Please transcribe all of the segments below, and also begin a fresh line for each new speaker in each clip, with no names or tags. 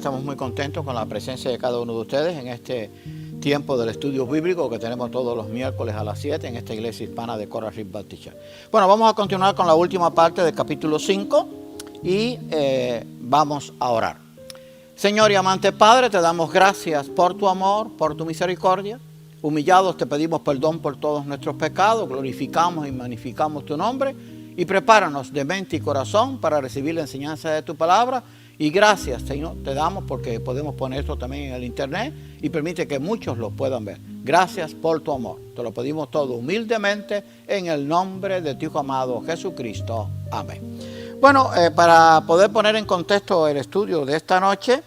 Estamos muy contentos con la presencia de cada uno de ustedes en este tiempo del estudio bíblico que tenemos todos los miércoles a las 7 en esta iglesia hispana de Coral Reef Baptist Church. Bueno, vamos a continuar con la última parte del capítulo 5 y vamos a orar. Señor y amante Padre, te damos gracias por tu amor, por tu misericordia. Humillados te pedimos perdón por todos nuestros pecados, glorificamos y magnificamos tu nombre y prepáranos de mente y corazón para recibir la enseñanza de tu palabra. Y gracias, Señor, te damos porque podemos poner esto también en el internet y permite que muchos lo puedan ver. Gracias por tu amor. Te lo pedimos todo humildemente en el nombre de tu Hijo amado Jesucristo. Amén. Bueno, para poder poner en contexto el estudio de esta noche,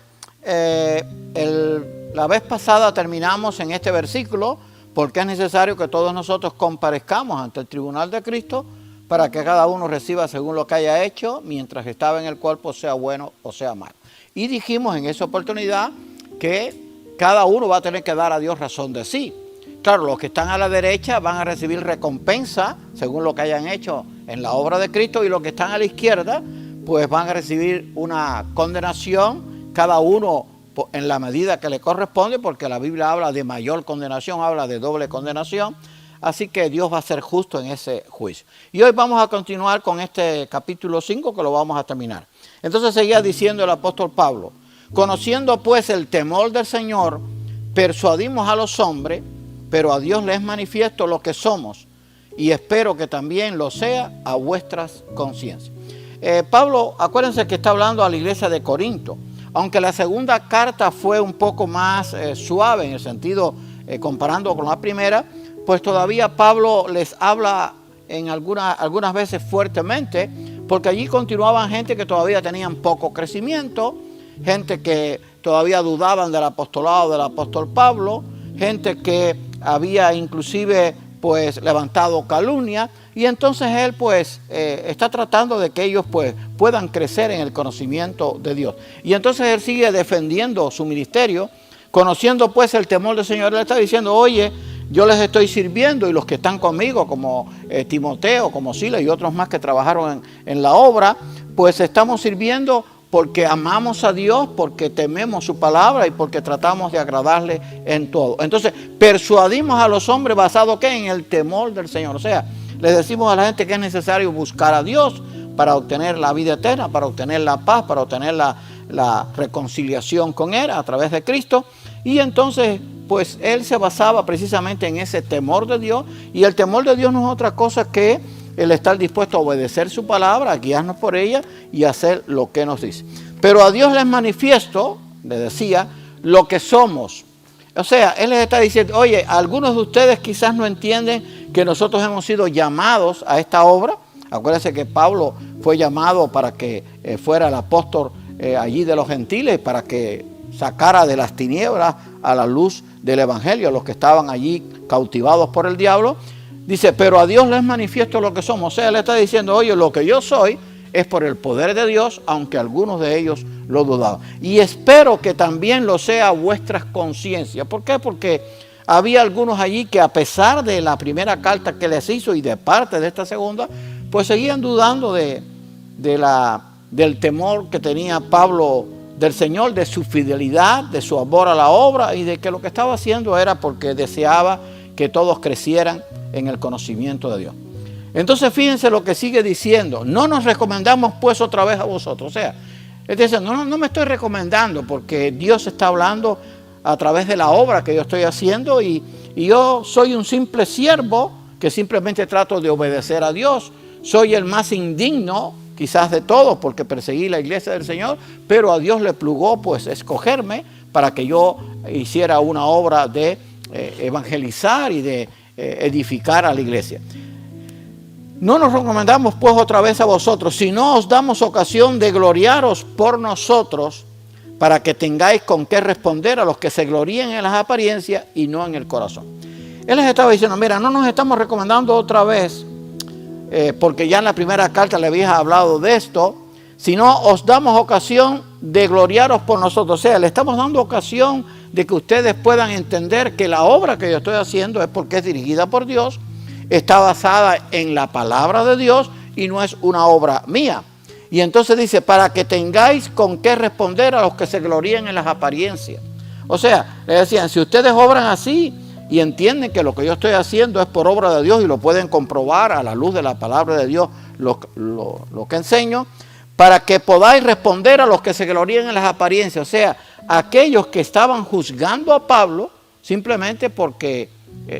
la vez pasada terminamos en este versículo porque es necesario que todos nosotros comparezcamos ante el tribunal de Cristo para que cada uno reciba según lo que haya hecho, mientras estaba en el cuerpo, sea bueno o sea malo. Y dijimos en esa oportunidad que cada uno va a tener que dar a Dios razón de sí. Claro, los que están a la derecha van a recibir recompensa según lo que hayan hecho en la obra de Cristo, y los que están a la izquierda pues van a recibir una condenación, cada uno en la medida que le corresponde, porque la Biblia habla de mayor condenación, habla de doble condenación. Así que Dios va a ser justo en ese juicio. Y hoy vamos a continuar con este capítulo 5 que lo vamos a terminar. Entonces seguía diciendo el apóstol Pablo: conociendo pues el temor del Señor, persuadimos a los hombres, pero a Dios les manifiesto lo que somos, y espero que también lo sea a vuestras conciencias. Pablo, acuérdense que está hablando a la iglesia de Corinto, aunque la segunda carta fue un poco más suave en el sentido, comparando con la primera, pues todavía Pablo les habla en algunas veces fuertemente, porque allí continuaban gente que todavía tenían poco crecimiento, gente que todavía dudaban del apostolado del apóstol Pablo, gente que había inclusive pues levantado calumnia, y entonces él pues está tratando de que ellos pues puedan crecer en el conocimiento de Dios. Y entonces él sigue defendiendo su ministerio, conociendo pues el temor del Señor. Él está diciendo: oye, yo les estoy sirviendo, y los que están conmigo, como Timoteo, como Silas y otros más que trabajaron en la obra, pues estamos sirviendo porque amamos a Dios, porque tememos su palabra y porque tratamos de agradarle en todo. Entonces, persuadimos a los hombres basado ¿qué? En el temor del Señor. O sea, les decimos a la gente que es necesario buscar a Dios para obtener la vida eterna, para obtener la paz, para obtener la reconciliación con Él a través de Cristo. Y entonces pues él se basaba precisamente en ese temor de Dios, y el temor de Dios no es otra cosa que el estar dispuesto a obedecer su palabra, a guiarnos por ella y hacer lo que nos dice. Pero a Dios les manifiesto, les decía, lo que somos. O sea, él les está diciendo: oye, algunos de ustedes quizás no entienden que nosotros hemos sido llamados a esta obra. Acuérdense que Pablo fue llamado para que fuera el apóstol allí de los gentiles, para que sacara de las tinieblas a la luz del evangelio a los que estaban allí cautivados por el diablo. Dice: pero a Dios les manifiesto lo que somos. O sea, él está diciendo: oye, lo que yo soy es por el poder de Dios, aunque algunos de ellos lo dudaban. Y espero que también lo sea a vuestras conciencias. ¿Por qué? Porque había algunos allí que, a pesar de la primera carta que les hizo y de parte de esta segunda, pues seguían dudando del temor que tenía Pablo del Señor, de su fidelidad, de su amor a la obra, y de que lo que estaba haciendo era porque deseaba que todos crecieran en el conocimiento de Dios. Entonces fíjense lo que sigue diciendo: no nos recomendamos pues otra vez a vosotros. O sea, él dice: no me estoy recomendando, porque Dios está hablando a través de la obra que yo estoy haciendo, y yo soy un simple siervo que simplemente trato de obedecer a Dios. Soy el más indigno quizás de todos, porque perseguí la iglesia del Señor, pero a Dios le plugó pues escogerme para que yo hiciera una obra de evangelizar y de edificar a la iglesia. No nos recomendamos pues otra vez a vosotros, sino os damos ocasión de gloriaros por nosotros, para que tengáis con qué responder a los que se gloríen en las apariencias y no en el corazón. Él les estaba diciendo: mira, no nos estamos recomendando otra vez, porque ya en la primera carta le había hablado de esto, sino os damos ocasión de gloriaros por nosotros. O sea, le estamos dando ocasión de que ustedes puedan entender que la obra que yo estoy haciendo es porque es dirigida por Dios, está basada en la palabra de Dios y no es una obra mía. Y entonces dice, para que tengáis con qué responder a los que se glorían en las apariencias. O sea, le decían, si ustedes obran así y entienden que lo que yo estoy haciendo es por obra de Dios y lo pueden comprobar a la luz de la palabra de Dios, lo que enseño, para que podáis responder a los que se glorían en las apariencias. O sea, aquellos que estaban juzgando a Pablo simplemente porque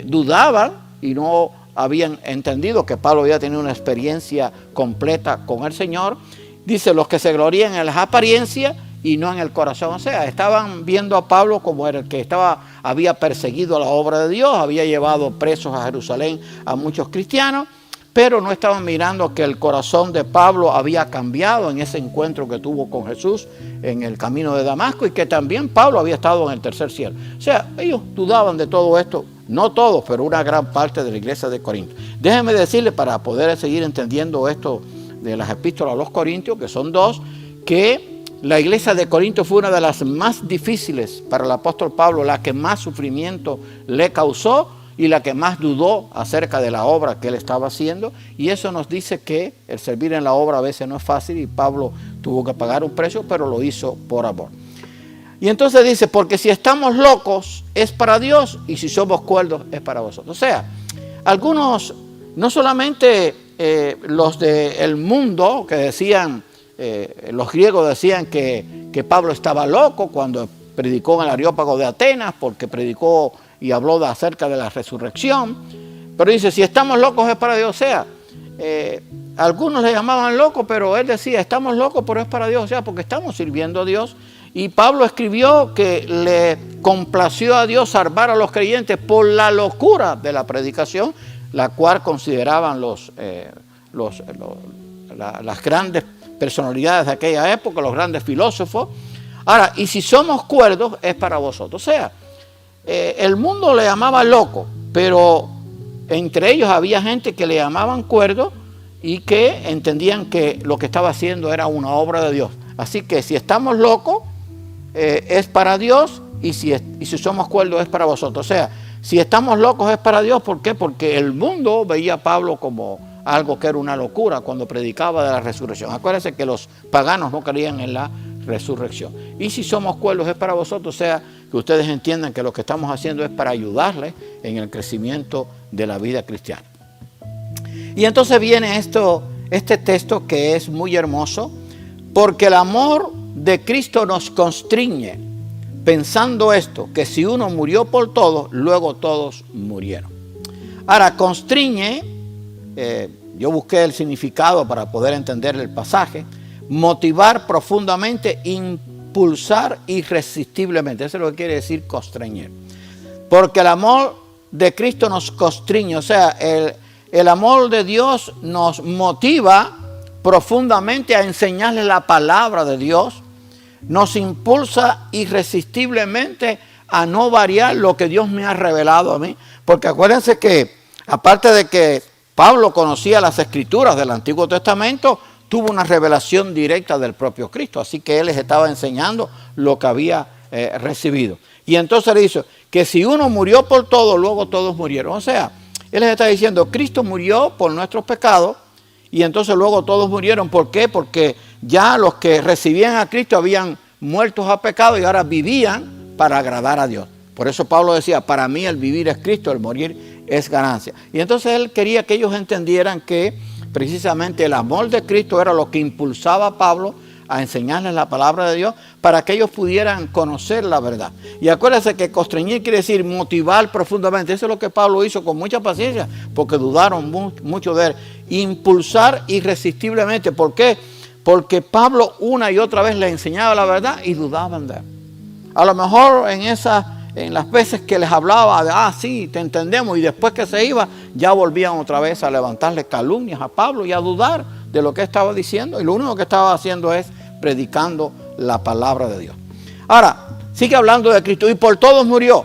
dudaban y no habían entendido que Pablo había tenido una experiencia completa con el Señor. Dice, los que se glorían en las apariencias y no en el corazón. O sea, estaban viendo a Pablo como el que había perseguido la obra de Dios, había llevado presos a Jerusalén a muchos cristianos, pero no estaban mirando que el corazón de Pablo había cambiado en ese encuentro que tuvo con Jesús en el camino de Damasco y que también Pablo había estado en el tercer cielo. O sea, ellos dudaban de todo esto, no todos, pero una gran parte de la iglesia de Corinto. Déjenme decirle, para poder seguir entendiendo esto de las epístolas a los Corintios, que son 2, que la iglesia de Corinto fue una de las más difíciles para el apóstol Pablo, la que más sufrimiento le causó y la que más dudó acerca de la obra que él estaba haciendo. Y eso nos dice que el servir en la obra a veces no es fácil y Pablo tuvo que pagar un precio, pero lo hizo por amor. Y entonces dice, porque si estamos locos es para Dios y si somos cuerdos es para vosotros. O sea, algunos, no solamente los del mundo que decían, los griegos decían que Pablo estaba loco cuando predicó en el Areópago de Atenas, porque predicó y habló acerca de la resurrección. Pero dice, si estamos locos es para Dios. O sea, algunos le llamaban loco, pero él decía, estamos locos, pero es para Dios. O sea, porque estamos sirviendo a Dios. Y Pablo escribió que le complació a Dios salvar a los creyentes por la locura de la predicación, la cual consideraban las grandes personalidades de aquella época, los grandes filósofos. Ahora, y si somos cuerdos es para vosotros. O sea, el mundo le llamaba loco, pero entre ellos había gente que le llamaban cuerdo y que entendían que lo que estaba haciendo era una obra de Dios. Así que si estamos locos es para Dios y si somos cuerdos es para vosotros. O sea, si estamos locos es para Dios. ¿Por qué? Porque el mundo veía a Pablo como algo que era una locura cuando predicaba de la resurrección. Acuérdense que los paganos no creían en la resurrección. Y si somos cuerdos es para vosotros. O sea, que ustedes entiendan que lo que estamos haciendo es para ayudarles en el crecimiento de la vida cristiana. Y entonces viene este texto que es muy hermoso, porque el amor de Cristo nos constriñe, pensando esto, que si uno murió por todos, luego todos murieron. Ahora, constriñe, yo busqué el significado para poder entender el pasaje, motivar profundamente, impulsar irresistiblemente. Eso es lo que quiere decir constreñir. Porque el amor de Cristo nos constriñe, o sea, el amor de Dios nos motiva profundamente a enseñarle la palabra de Dios, nos impulsa irresistiblemente a no variar lo que Dios me ha revelado a mí. Porque acuérdense que, aparte de que Pablo conocía las escrituras del Antiguo Testamento, tuvo una revelación directa del propio Cristo. Así que él les estaba enseñando lo que había recibido. Y entonces le dice que si uno murió por todos, luego todos murieron. O sea, él les está diciendo, Cristo murió por nuestros pecados y entonces luego todos murieron. ¿Por qué? Porque ya los que recibían a Cristo habían muerto a pecado y ahora vivían para agradar a Dios. Por eso Pablo decía, para mí el vivir es Cristo, el morir es ganancia. Y entonces él quería que ellos entendieran que precisamente el amor de Cristo era lo que impulsaba a Pablo a enseñarles la palabra de Dios para que ellos pudieran conocer la verdad. Y acuérdense que constreñir quiere decir motivar profundamente. Eso es lo que Pablo hizo con mucha paciencia, porque dudaron mucho de él. Impulsar irresistiblemente. ¿Por qué? Porque Pablo una y otra vez les enseñaba la verdad y dudaban de él. A lo mejor en las veces que les hablaba de, sí, te entendemos, y después que se iba, ya volvían otra vez a levantarle calumnias a Pablo y a dudar de lo que estaba diciendo, y lo único que estaba haciendo es predicando la palabra de Dios. Ahora, sigue hablando de Cristo, y por todos murió,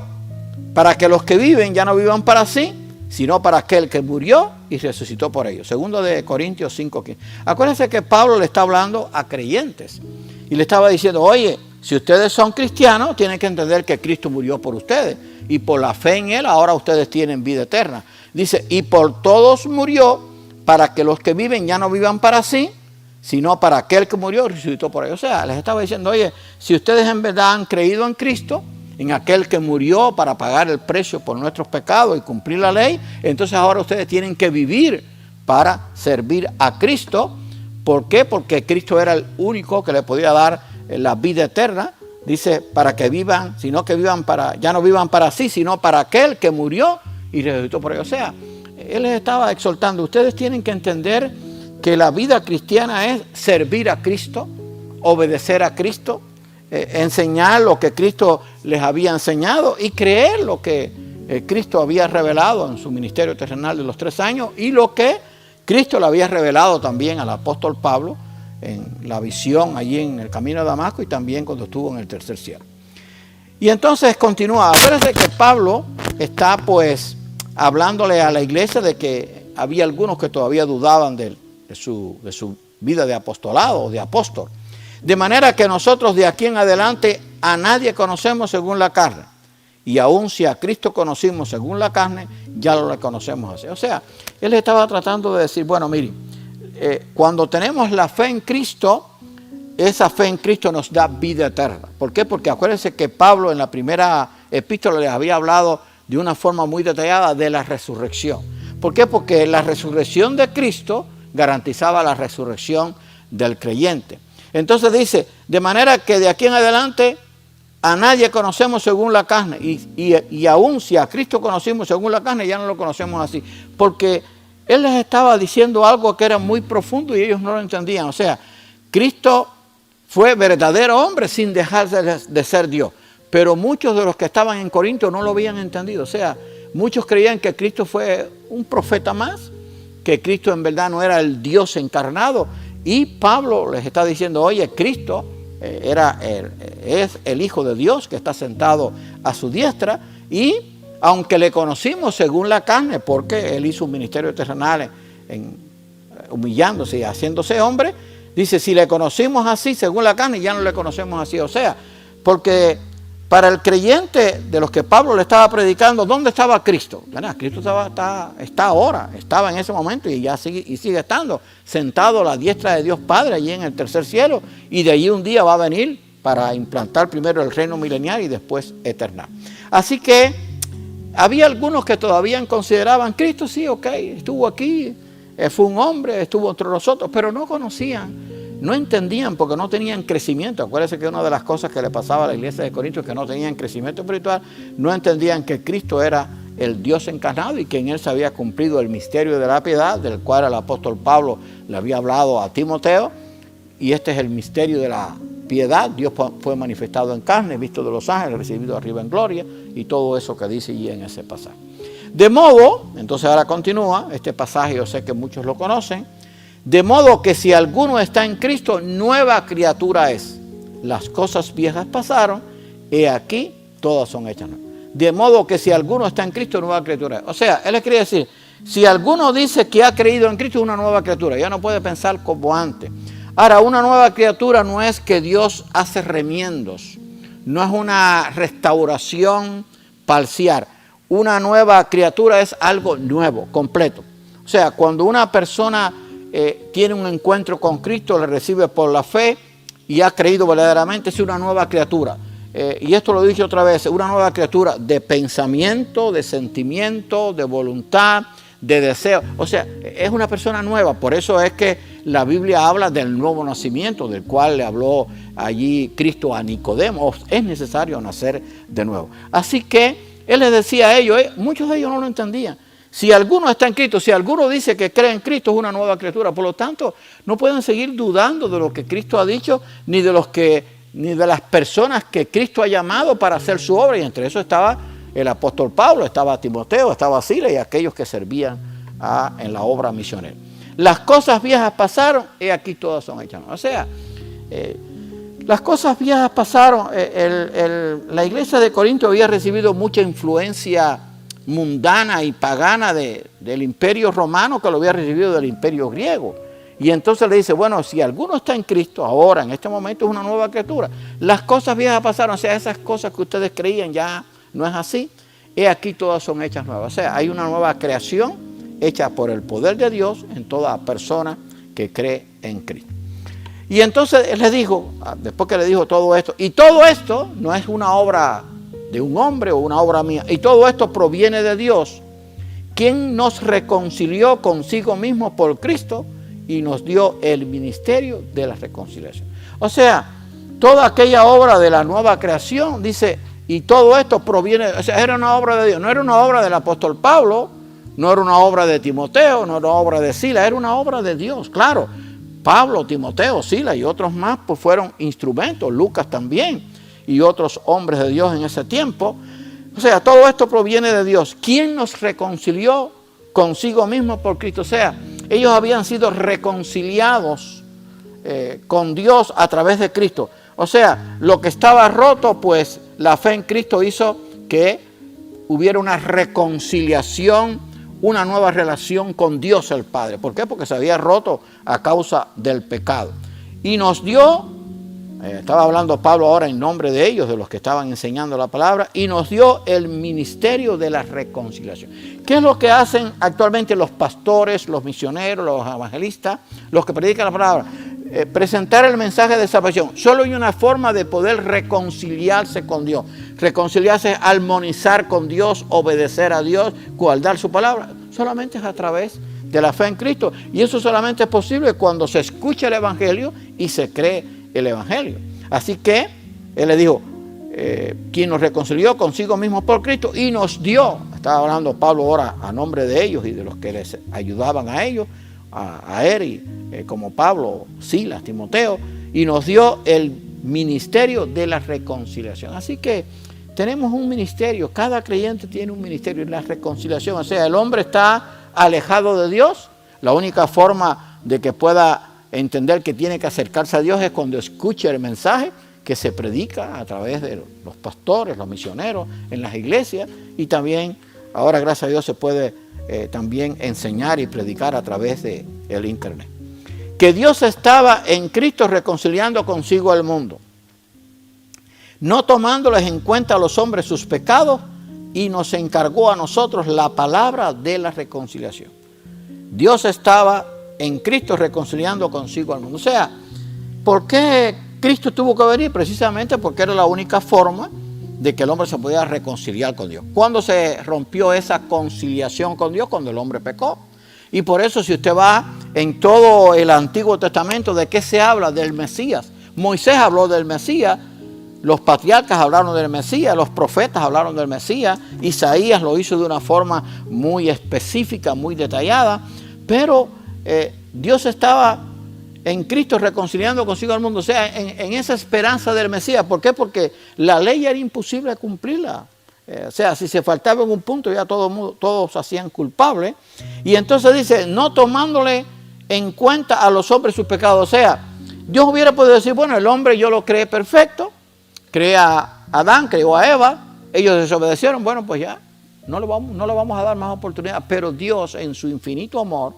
para que los que viven ya no vivan para sí, sino para aquel que murió y resucitó por ellos. Segundo de Corintios 5:15. Acuérdense que Pablo le está hablando a creyentes, y le estaba diciendo, oye, si ustedes son cristianos, tienen que entender que Cristo murió por ustedes. Y por la fe en Él, ahora ustedes tienen vida eterna. Dice, y por todos murió, para que los que viven ya no vivan para sí, sino para aquel que murió y resucitó por ellos. O sea, les estaba diciendo, oye, si ustedes en verdad han creído en Cristo, en aquel que murió para pagar el precio por nuestros pecados y cumplir la ley, entonces ahora ustedes tienen que vivir para servir a Cristo. ¿Por qué? Porque Cristo era el único que le podía dar la vida eterna. Dice, para que vivan, sino que vivan para, ya no vivan para sí, sino para aquel que murió y resucitó por ellos. O sea, él les estaba exhortando, ustedes tienen que entender que la vida cristiana es servir a Cristo, obedecer a Cristo, enseñar lo que Cristo les había enseñado y creer lo que Cristo había revelado en su ministerio terrenal de los 3 años y lo que Cristo le había revelado también al apóstol Pablo en la visión allí en el camino de Damasco y también cuando estuvo en el tercer cielo. Y entonces continúa. Acuérdense que Pablo está pues hablándole a la iglesia de que había algunos que todavía dudaban de su vida de apostolado o de apóstol. De manera que nosotros de aquí en adelante a nadie conocemos según la carne. Y aun si a Cristo conocimos según la carne, ya lo reconocemos así. O sea, él estaba tratando de decir, bueno, miren, cuando tenemos la fe en Cristo, esa fe en Cristo nos da vida eterna. ¿Por qué? Porque acuérdense que Pablo en la primera epístola les había hablado de una forma muy detallada de la resurrección. ¿Por qué? Porque la resurrección de Cristo garantizaba la resurrección del creyente. Entonces dice, de manera que de aquí en adelante a nadie conocemos según la carne. Y aún si a Cristo conocimos según la carne, ya no lo conocemos así. Porque él les estaba diciendo algo que era muy profundo y ellos no lo entendían. O sea, Cristo fue verdadero hombre sin dejar de ser Dios. Pero muchos de los que estaban en Corinto no lo habían entendido. O sea, muchos creían que Cristo fue un profeta más, que Cristo en verdad no era el Dios encarnado. Y Pablo les está diciendo, oye, Cristo es el Hijo de Dios que está sentado a su diestra y aunque le conocimos según la carne, porque él hizo un ministerio terrenal humillándose y haciéndose hombre, dice, si le conocimos así según la carne, ya no le conocemos así. O sea, porque para el creyente de los que Pablo le estaba predicando, ¿dónde estaba Cristo? Cristo está ahora, estaba en ese momento y sigue estando sentado a la diestra de Dios Padre allí en el tercer cielo, y de allí un día va a venir para implantar primero el reino milenial y después eternal. Así que había algunos que todavía consideraban, Cristo sí, ok, estuvo aquí, fue un hombre, estuvo entre nosotros, pero no conocían, no entendían porque no tenían crecimiento. Acuérdense que una de las cosas que le pasaba a la iglesia de Corinto es que no tenían crecimiento espiritual, no entendían que Cristo era el Dios encarnado y que en él se había cumplido el misterio de la piedad, del cual el apóstol Pablo le había hablado a Timoteo, y este es el misterio de la piedad. Dios fue manifestado en carne, visto de los ángeles, recibido arriba en gloria, y todo eso que dice allí en ese pasaje. De modo, entonces ahora continúa, este pasaje yo sé que muchos lo conocen, de modo que si alguno está en Cristo, nueva criatura es. Las cosas viejas pasaron, he aquí, todas son hechas nuevas. De modo que si alguno está en Cristo, nueva criatura es. O sea, él les quería decir, si alguno dice que ha creído en Cristo, es una nueva criatura, ya no puede pensar como antes. Ahora, una nueva criatura no es que Dios hace remiendos, no es una restauración parcial. Una nueva criatura es algo nuevo, completo. O sea, cuando una persona tiene un encuentro con Cristo, le recibe por la fe y ha creído verdaderamente, es una nueva criatura. Y esto lo dije otra vez, una nueva criatura de pensamiento, de sentimiento, de voluntad, de deseo. O sea, es una persona nueva. Por eso es que la Biblia habla del nuevo nacimiento, del cual le habló allí Cristo a Nicodemo. Es necesario nacer de nuevo. Así que él les decía a ellos, muchos de ellos no lo entendían. Si alguno está en Cristo, si alguno dice que cree en Cristo, es una nueva criatura. Por lo tanto, no pueden seguir dudando de lo que Cristo ha dicho, ni de las personas que Cristo ha llamado para hacer su obra. Y entre eso estaba el apóstol Pablo, estaba Timoteo, estaba Silas y aquellos que servían en la obra misionera. Las cosas viejas pasaron, y aquí todas son hechas nuevas. O sea, las cosas viejas pasaron. La iglesia de Corinto había recibido mucha influencia mundana y pagana del imperio romano, que lo había recibido del imperio griego. Y entonces le dice, bueno, si alguno está en Cristo ahora, en este momento, es una nueva criatura. Las cosas viejas pasaron, o sea, esas cosas que ustedes creían ya no es así. He aquí todas son hechas nuevas. O sea, hay una nueva creación hecha por el poder de Dios en toda persona que cree en Cristo. Y entonces él le dijo, después que le dijo todo esto, y todo esto no es una obra de un hombre o una obra mía, y todo esto proviene de Dios, quien nos reconcilió consigo mismo por Cristo y nos dio el ministerio de la reconciliación. O sea, toda aquella obra de la nueva creación, dice, y todo esto proviene, o sea, era una obra de Dios, no era una obra del apóstol Pablo, no era una obra de Timoteo, no era una obra de Silas, era una obra de Dios, claro. Pablo, Timoteo, Silas y otros más pues fueron instrumentos, Lucas también, y otros hombres de Dios en ese tiempo. O sea, todo esto proviene de Dios. ¿Quién nos reconcilió consigo mismo por Cristo? O sea, ellos habían sido reconciliados con Dios a través de Cristo. O sea, lo que estaba roto, pues la fe en Cristo hizo que hubiera una reconciliación, una nueva relación con Dios el Padre. ¿Por qué? Porque se había roto a causa del pecado. Y nos dio, estaba hablando Pablo ahora en nombre de ellos, de los que estaban enseñando la palabra, y nos dio el ministerio de la reconciliación. ¿Qué es lo que hacen actualmente los pastores, los misioneros, los evangelistas, los que predican la palabra? Presentar el mensaje de salvación. Solo hay una forma de poder reconciliarse con Dios. Reconciliarse, armonizar con Dios, obedecer a Dios, guardar su palabra. Solamente es a través de la fe en Cristo. Y eso solamente es posible cuando se escucha el Evangelio y se cree el Evangelio. Así que él le dijo, quien nos reconcilió consigo mismo por Cristo y nos dio, estaba hablando Pablo ahora a nombre de ellos y de los que les ayudaban a ellos, a él, como Pablo, Silas, Timoteo, y nos dio el ministerio de la reconciliación. Así que tenemos un ministerio, cada creyente tiene un ministerio en la reconciliación. O sea, el hombre está alejado de Dios. La única forma de que pueda entender que tiene que acercarse a Dios es cuando escuche el mensaje que se predica a través de los pastores, los misioneros, en las iglesias, y también ahora gracias a Dios se puede también enseñar y predicar a través de el internet. Que Dios estaba en Cristo reconciliando consigo al mundo, no tomándoles en cuenta a los hombres sus pecados, y nos encargó a nosotros la palabra de la reconciliación. Dios estaba en Cristo reconciliando consigo al mundo. O sea, ¿por qué Cristo tuvo que venir? Precisamente porque era la única forma de que el hombre se podía reconciliar con Dios. ¿Cuándo se rompió esa conciliación con Dios? Cuando el hombre pecó. Y por eso, si usted va en todo el Antiguo Testamento, ¿de qué se habla? Del Mesías. Moisés habló del Mesías, los patriarcas hablaron del Mesías, los profetas hablaron del Mesías, Isaías lo hizo de una forma muy específica, muy detallada, pero Dios estaba en Cristo reconciliando consigo al mundo, o sea, en esa esperanza del Mesías. ¿Por qué? Porque la ley era imposible cumplirla. O sea, si se faltaba en un punto, ya todos se hacían culpables. Y entonces dice, no tomándole en cuenta a los hombres sus pecados. O sea, Dios hubiera podido decir, bueno, el hombre yo lo creé perfecto, creé a Adán, creó a Eva, ellos desobedecieron, bueno, pues ya, no le vamos a dar más oportunidad. Pero Dios, en su infinito amor,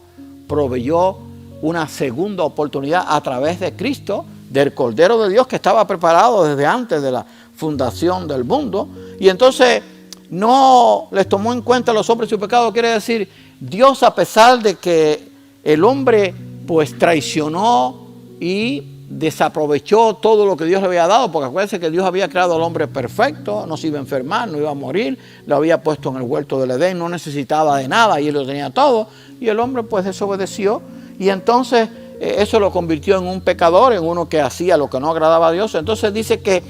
proveyó una segunda oportunidad a través de Cristo, del Cordero de Dios que estaba preparado desde antes de la fundación del mundo. Y entonces no les tomó en cuenta a los hombres su pecado. Quiere decir, Dios, a pesar de que el hombre pues traicionó y desaprovechó todo lo que Dios le había dado, porque acuérdense que Dios había creado al hombre perfecto, no se iba a enfermar, no iba a morir, lo había puesto en el huerto del Edén, no necesitaba de nada y él lo tenía todo, y el hombre pues desobedeció, y entonces eso lo convirtió en un pecador, en uno que hacía lo que no agradaba a Dios. Entonces dice que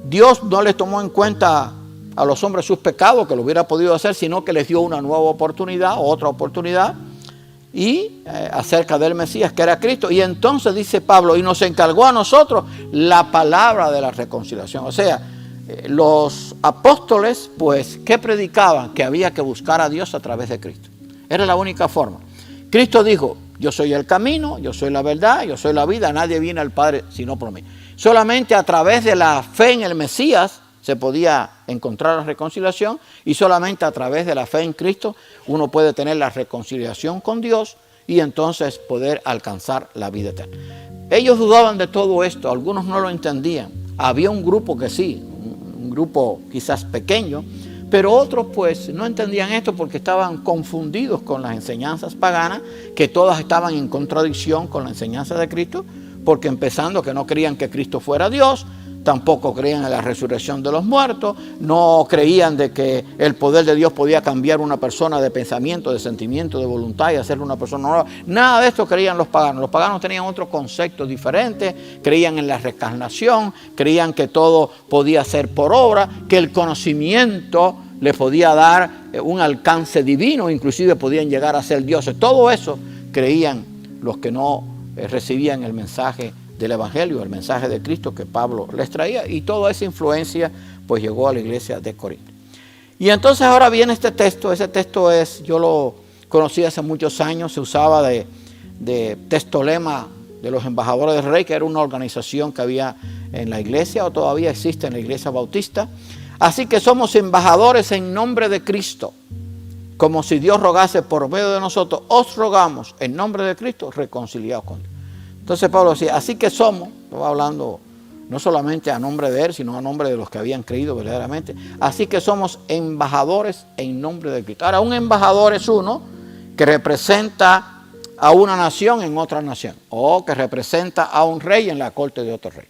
Dios no les tomó en cuenta a los hombres sus pecados, que lo hubiera podido hacer, sino que les dio una nueva oportunidad, otra oportunidad, y acerca del Mesías, que era Cristo. Y entonces dice Pablo, y nos encargó a nosotros la palabra de la reconciliación. O sea, los apóstoles, pues, ¿qué predicaban? Que había que buscar a Dios a través de Cristo. Era la única forma. Cristo dijo, yo soy el camino, yo soy la verdad, yo soy la vida, nadie viene al Padre sino por mí. Solamente a través de la fe en el Mesías se podía encontrar la reconciliación, y solamente a través de la fe en Cristo uno puede tener la reconciliación con Dios y entonces poder alcanzar la vida eterna. Ellos dudaban de todo esto, algunos no lo entendían. Había un grupo que sí, un grupo quizás pequeño, pero otros pues no entendían esto porque estaban confundidos con las enseñanzas paganas, que todas estaban en contradicción con la enseñanza de Cristo, porque empezando que no creían que Cristo fuera Dios, tampoco creían en la resurrección de los muertos, no creían de que el poder de Dios podía cambiar una persona de pensamiento, de sentimiento, de voluntad y hacerle una persona nueva. Nada de esto creían los paganos. Los paganos tenían otros conceptos diferentes, creían en la reencarnación, creían que todo podía ser por obra, que el conocimiento le podía dar un alcance divino, inclusive podían llegar a ser dioses. Todo eso creían los que no recibían el mensaje del Evangelio, el mensaje de Cristo que Pablo les traía, y toda esa influencia pues llegó a la iglesia de Corinto. Y entonces ahora viene este texto. Ese texto yo lo conocí hace muchos años, se usaba de texto lema de los embajadores del rey, que era una organización que había en la iglesia, o todavía existe en la iglesia bautista. Así que somos embajadores en nombre de Cristo, como si Dios rogase por medio de nosotros, os rogamos en nombre de Cristo, reconciliados con Dios. Entonces Pablo decía, así que somos, estaba hablando no solamente a nombre de él, sino a nombre de los que habían creído verdaderamente, así que somos embajadores en nombre de Cristo. Ahora, un embajador es uno que representa a una nación en otra nación, o que representa a un rey en la corte de otro rey.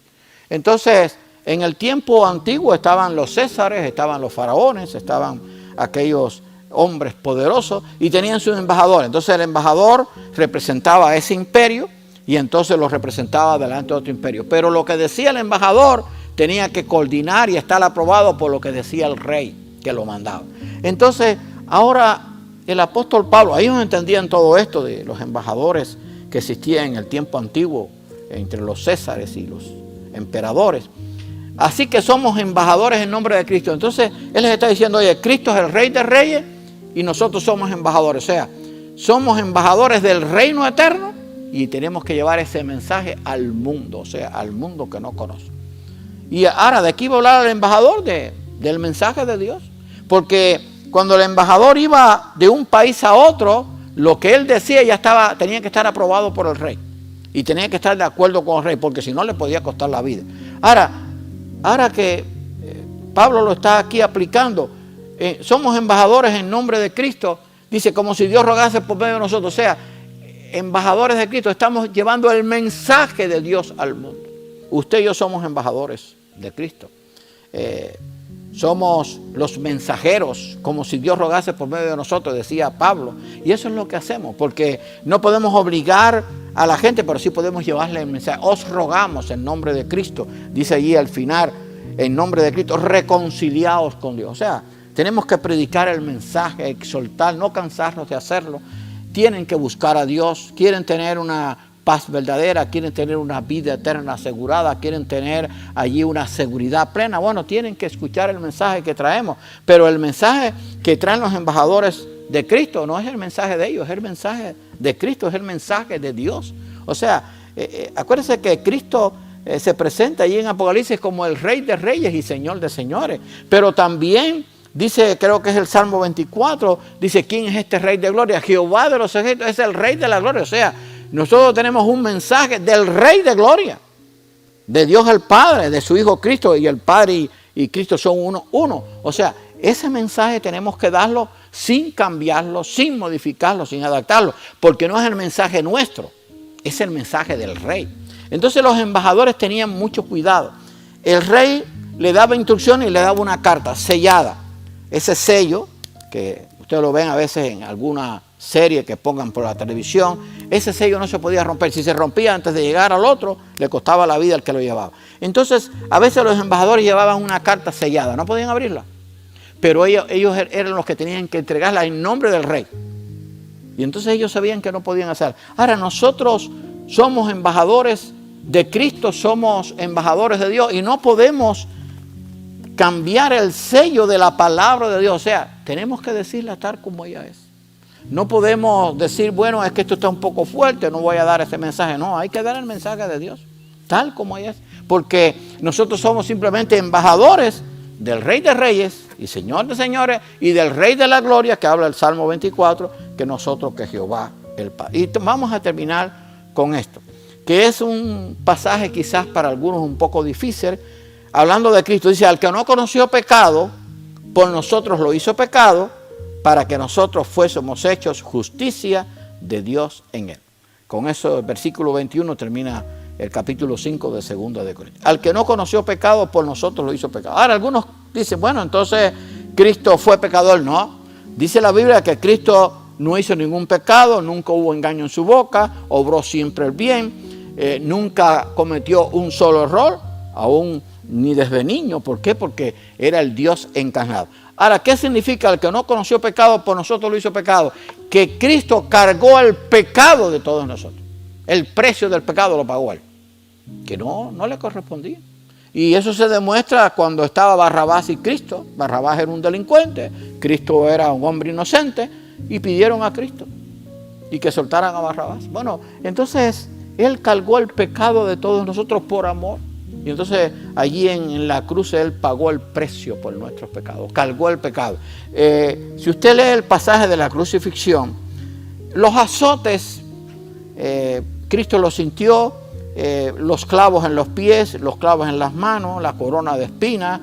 Entonces, en el tiempo antiguo estaban los césares, estaban los faraones, estaban aquellos hombres poderosos y tenían sus embajadores. Entonces el embajador representaba a ese imperio y entonces lo representaba delante de otro imperio. Pero lo que decía el embajador tenía que coordinar y estar aprobado por lo que decía el rey que lo mandaba. Entonces, ahora el apóstol Pablo, ellos entendían todo esto de los embajadores que existían en el tiempo antiguo entre los césares y los emperadores. Así que somos embajadores en nombre de Cristo. Entonces, él les está diciendo, oye, Cristo es el Rey de Reyes y nosotros somos embajadores. O sea, somos embajadores del reino eterno y tenemos que llevar ese mensaje al mundo, o sea, al mundo que no conoce. Y ahora, de aquí va a hablar el embajador del mensaje de Dios. Porque cuando el embajador iba de un país a otro, lo que él decía tenía que estar aprobado por el rey. Y tenía que estar de acuerdo con el rey, porque si no le podía costar la vida. Ahora que Pablo lo está aquí aplicando, somos embajadores en nombre de Cristo, dice, como si Dios rogase por medio de nosotros. O sea, embajadores de Cristo, estamos llevando el mensaje de Dios al mundo. Usted y yo somos embajadores de Cristo. Somos los mensajeros, como si Dios rogase por medio de nosotros, decía Pablo. Y eso es lo que hacemos, porque no podemos obligar a la gente, pero sí podemos llevarle el mensaje. Os rogamos en nombre de Cristo, dice allí al final, en nombre de Cristo, reconciliaos con Dios. O sea, tenemos que predicar el mensaje, exhortar, no cansarnos de hacerlo. Tienen que buscar a Dios, quieren tener una paz verdadera, quieren tener una vida eterna asegurada, quieren tener allí una seguridad plena. Bueno, tienen que escuchar el mensaje que traemos, pero el mensaje que traen los embajadores de Cristo no es el mensaje de ellos, es el mensaje de Cristo, es el mensaje de Dios. O sea, acuérdense que Cristo se presenta allí en Apocalipsis como el Rey de Reyes y Señor de Señores, pero también dice, creo que es el Salmo 24, dice, ¿quién es este Rey de Gloria? Jehová de los ejércitos es el Rey de la Gloria. O sea, nosotros tenemos un mensaje del Rey de Gloria, de Dios el Padre, de su Hijo Cristo, y el Padre y Cristo son uno. O sea, ese mensaje tenemos que darlo sin cambiarlo, sin modificarlo, sin adaptarlo, porque no es el mensaje nuestro, es el mensaje del Rey. Entonces los embajadores tenían mucho cuidado. El Rey le daba instrucciones y le daba una carta sellada. Ese sello, que ustedes lo ven a veces en alguna serie que pongan por la televisión, ese sello no se podía romper. Si se rompía antes de llegar al otro, le costaba la vida al que lo llevaba. Entonces, a veces los embajadores llevaban una carta sellada, no podían abrirla, pero ellos eran los que tenían que entregarla en nombre del rey. Y entonces ellos sabían que no podían hacer. Ahora, nosotros somos embajadores de Cristo, somos embajadores de Dios y no podemos cambiar el sello de la palabra de Dios. O sea, tenemos que decirla tal como ella es. No podemos decir, bueno, es que esto está un poco fuerte, no voy a dar ese mensaje. No, hay que dar el mensaje de Dios, tal como ella es. Porque nosotros somos simplemente embajadores del Rey de Reyes y Señor de Señores y del Rey de la Gloria, que habla el Salmo 24, que nosotros, que Jehová el Padre. Y vamos a terminar con esto, que es un pasaje quizás para algunos un poco difícil. Hablando de Cristo, dice, al que no conoció pecado, por nosotros lo hizo pecado, para que nosotros fuésemos hechos justicia de Dios en él. Con eso el versículo 21 termina el capítulo 5 de 2 de Corintios. Al que no conoció pecado, por nosotros lo hizo pecado. Ahora, algunos dicen, bueno, entonces Cristo fue pecador. No, dice la Biblia que Cristo no hizo ningún pecado, nunca hubo engaño en su boca, obró siempre el bien, nunca cometió un solo error, aún ni desde niño. ¿Por qué? Porque era el Dios encarnado. Ahora, ¿qué significa el que no conoció pecado, por nosotros lo hizo pecado? Que Cristo cargó el pecado de todos nosotros. El precio del pecado lo pagó él, que no le correspondía. Y eso se demuestra cuando estaba Barrabás y Cristo. Barrabás era un delincuente, Cristo era un hombre inocente, y pidieron a Cristo y que soltaran a Barrabás. Bueno, entonces él cargó el pecado de todos nosotros por amor. Y entonces allí en la cruz él pagó el precio por nuestros pecados, cargó el pecado. Si usted lee el pasaje de la crucifixión, los azotes, Cristo los sintió, los clavos en los pies, los clavos en las manos, la corona de espinas,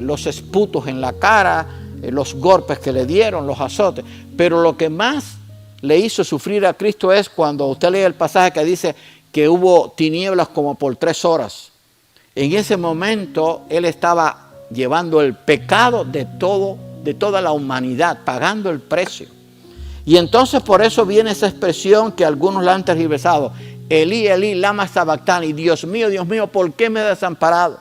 los esputos en la cara, los golpes que le dieron, los azotes. Pero lo que más le hizo sufrir a Cristo es cuando usted lee el pasaje que dice que hubo tinieblas como por 3 horas. En ese momento él estaba llevando el pecado de toda la humanidad, pagando el precio. Y entonces por eso viene esa expresión que algunos la han tergiversado: Elí, Elí, lama sabactani, Dios mío, ¿por qué me has desamparado?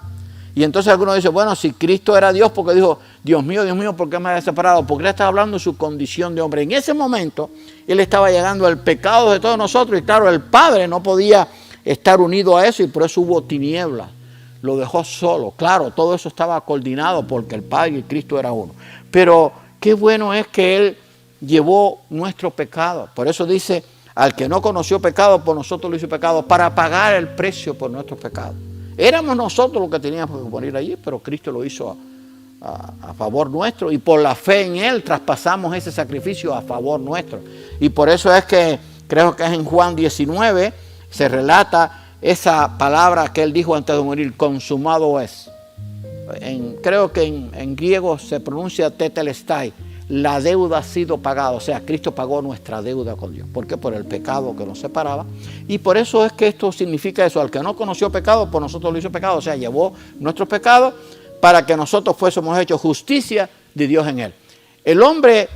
Y entonces algunos dicen, bueno, si Cristo era Dios, porque dijo, Dios mío, ¿por qué me has desamparado? Porque él estaba hablando de su condición de hombre. En ese momento él estaba llegando al pecado de todos nosotros, y claro, el Padre no podía estar unido a eso, y por eso hubo tinieblas. Lo dejó solo. Claro, todo eso estaba coordinado porque el Padre y Cristo era uno. Pero qué bueno es que él llevó nuestro pecado. Por eso dice, al que no conoció pecado, por nosotros lo hizo pecado, para pagar el precio por nuestros pecados. Éramos nosotros los que teníamos que morir allí, pero Cristo lo hizo a favor nuestro, y por la fe en él traspasamos ese sacrificio a favor nuestro. Y por eso es que creo que es en Juan 19 se relata esa palabra que él dijo antes de morir: consumado es. Creo que en griego se pronuncia tetelestai. La deuda ha sido pagada. O sea, Cristo pagó nuestra deuda con Dios. ¿Por qué? Por el pecado que nos separaba. Y por eso es que esto significa eso: al que no conoció pecado, por nosotros lo hizo pecado. O sea, llevó nuestros pecados para que nosotros fuésemos hechos justicia de Dios en él. El hombre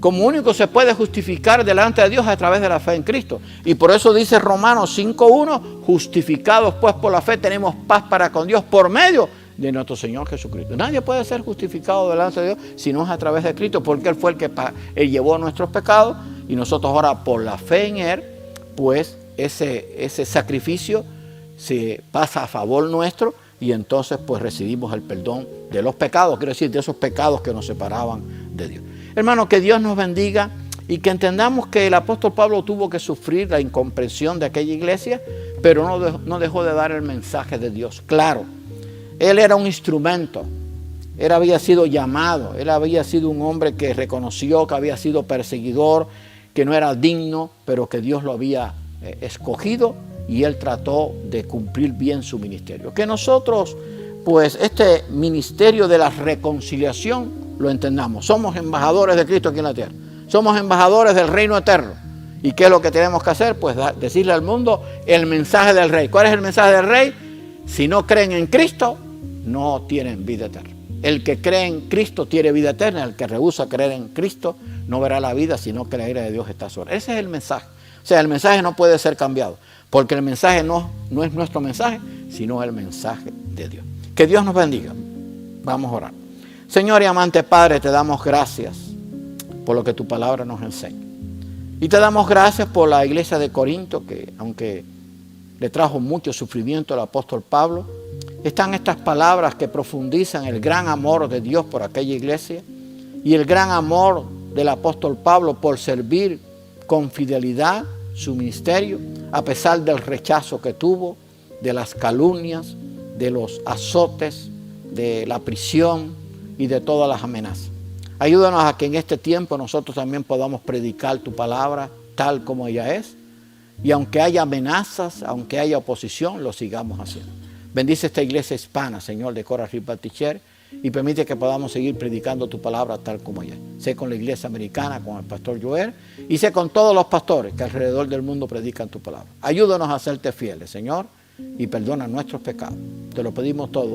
como único se puede justificar delante de Dios a través de la fe en Cristo. Y por eso dice Romanos 5:1, justificados pues por la fe tenemos paz para con Dios por medio de nuestro Señor Jesucristo. Nadie puede ser justificado delante de Dios si no es a través de Cristo, porque Él fue el que Él llevó nuestros pecados, y nosotros ahora por la fe en Él, pues ese sacrificio se pasa a favor nuestro, y entonces pues recibimos el perdón de los pecados, quiero decir, de esos pecados que nos separaban de Dios. Hermano, que Dios nos bendiga y que entendamos que el apóstol Pablo tuvo que sufrir la incomprensión de aquella iglesia, pero no dejó de dar el mensaje de Dios. Claro, él era un instrumento, él había sido llamado, él había sido un hombre que reconoció que había sido perseguidor, que no era digno, pero que Dios lo había escogido, y él trató de cumplir bien su ministerio. Que nosotros, pues, este ministerio de la reconciliación lo entendamos. Somos embajadores de Cristo aquí en la tierra. Somos embajadores del reino eterno. ¿Y qué es lo que tenemos que hacer? Pues decirle al mundo el mensaje del Rey. ¿Cuál es el mensaje del Rey? Si no creen en Cristo, no tienen vida eterna. El que cree en Cristo tiene vida eterna. El que rehúsa creer en Cristo no verá la vida, sino que la ira de Dios está sobre él. Ese es el mensaje. O sea, el mensaje no puede ser cambiado, porque el mensaje no es nuestro mensaje, sino el mensaje de Dios. Que Dios nos bendiga. Vamos a orar. Señor y amante Padre, te damos gracias por lo que tu palabra nos enseña. Y te damos gracias por la iglesia de Corinto, que aunque le trajo mucho sufrimiento al apóstol Pablo, están estas palabras que profundizan el gran amor de Dios por aquella iglesia, y el gran amor del apóstol Pablo por servir con fidelidad su ministerio, a pesar del rechazo que tuvo, de las calumnias, de los azotes, de la prisión y de todas las amenazas. Ayúdanos a que en este tiempo nosotros también podamos predicar tu palabra tal como ella es, y aunque haya amenazas, aunque haya oposición, lo sigamos haciendo. Bendice esta iglesia hispana, Señor, de Cora Ripa Ticher, y permite que podamos seguir predicando tu palabra tal como ella. Sé con la iglesia americana, con el pastor Joel, y sé con todos los pastores que alrededor del mundo predican tu palabra. Ayúdanos a serte fieles, Señor, y perdona nuestros pecados. Te lo pedimos todo